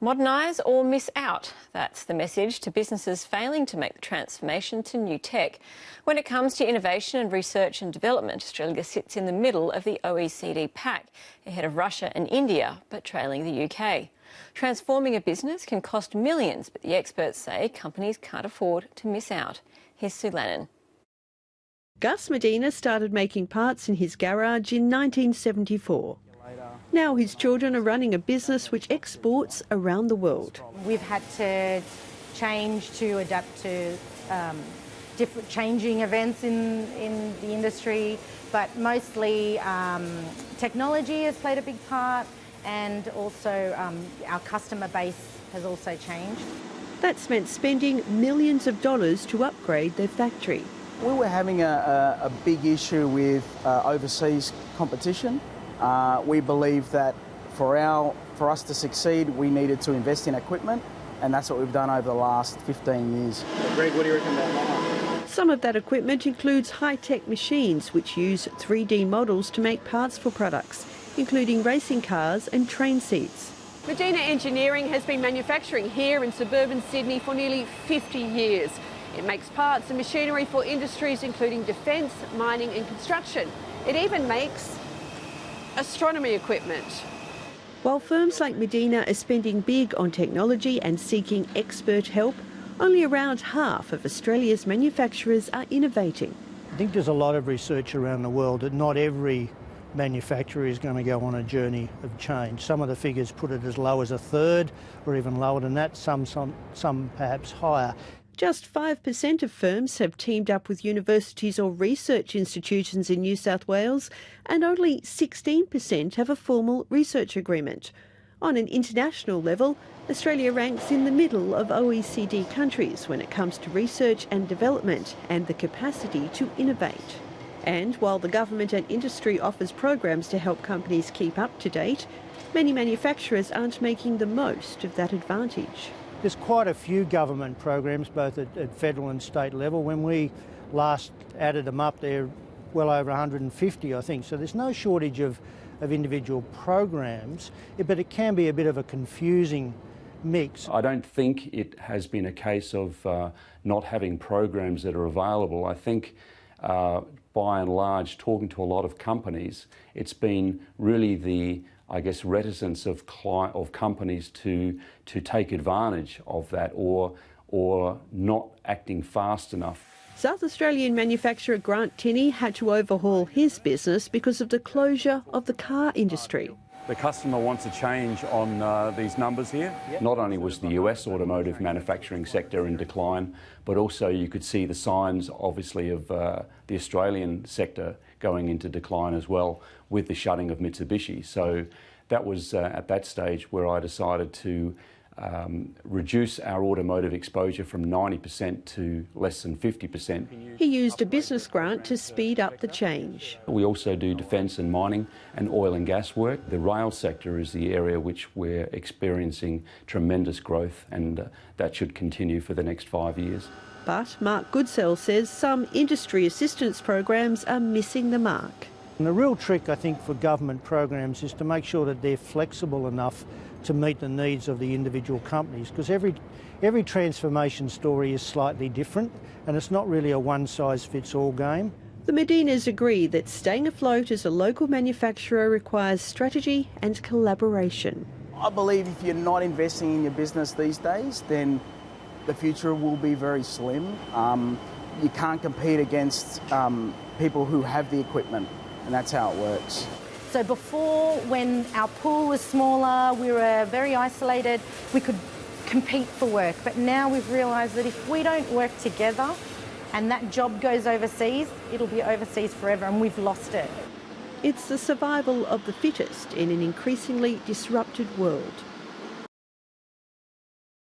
Modernise or miss out. That's the message to businesses failing to make the transformation to new tech. When it comes to innovation and research and development, Australia sits in the middle of the OECD pack, ahead of Russia and India, but trailing the UK. Transforming a business can cost millions, but the experts say companies can't afford to miss out. Here's Sue Lannon. Gus Medina started making parts in his garage in 1974. Now his children are running a business which exports around the world. We've had to change to adapt to different changing events in the industry, but mostly technology has played a big part, and also our customer base has also changed. That's meant spending millions of dollars to upgrade their factory. We were having a big issue with overseas competition. We believe that for us to succeed, we needed to invest in equipment, and that's what we've done over the last 15 years. Greg, what do you reckon about that? Some of that equipment includes high-tech machines which use 3D models to make parts for products, including racing cars and train seats. Medina Engineering has been manufacturing here in suburban Sydney for nearly 50 years. It makes parts and machinery for industries including defence, mining and construction. It even makes astronomy equipment. While firms like Medina are spending big on technology and seeking expert help, only around half of Australia's manufacturers are innovating. I think there's a lot of research around the world that not every manufacturer is going to go on a journey of change. Some of the figures put it as low as a third or even lower than that, some perhaps higher. Just 5% of firms have teamed up with universities or research institutions in New South Wales, and only 16% have a formal research agreement. On an international level, Australia ranks in the middle of OECD countries when it comes to research and development and the capacity to innovate. And while the government and industry offers programs to help companies keep up to date, many manufacturers aren't making the most of that advantage. There's quite a few government programs, both at federal and state level. When we last added them up, they're well over 150, I think. So there's no shortage of individual programs, but it can be a bit of a confusing mix. I don't think it has been a case of not having programs that are available. I think by and large, talking to a lot of companies, it's been really the reticence of companies to take advantage of that or not acting fast enough. South Australian manufacturer Grant Tinney had to overhaul his business because of the closure of the car industry. The customer wants a change on these numbers here. Not only was the US automotive manufacturing sector in decline, but also you could see the signs, obviously, of the Australian sector going into decline as well with the shutting of Mitsubishi. So that was at that stage where I decided to reduce our automotive exposure from 90% to less than 50%. He used a business grant to speed up the change. We also do defence and mining and oil and gas work. The rail sector is the area which we're experiencing tremendous growth, and that should continue for the next 5 years. But Mark Goodsell says some industry assistance programs are missing the mark. And the real trick, I think, for government programs is to make sure that they're flexible enough to meet the needs of the individual companies, because every transformation story is slightly different and it's not really a one-size-fits-all game. The Medinas agree that staying afloat as a local manufacturer requires strategy and collaboration. I believe if you're not investing in your business these days, then the future will be very slim. You can't compete against people who have the equipment, and that's how it works. So before, when our pool was smaller, we were very isolated, we could compete for work. But now we've realised that if we don't work together and that job goes overseas, it'll be overseas forever, and we've lost it. It's the survival of the fittest in an increasingly disrupted world.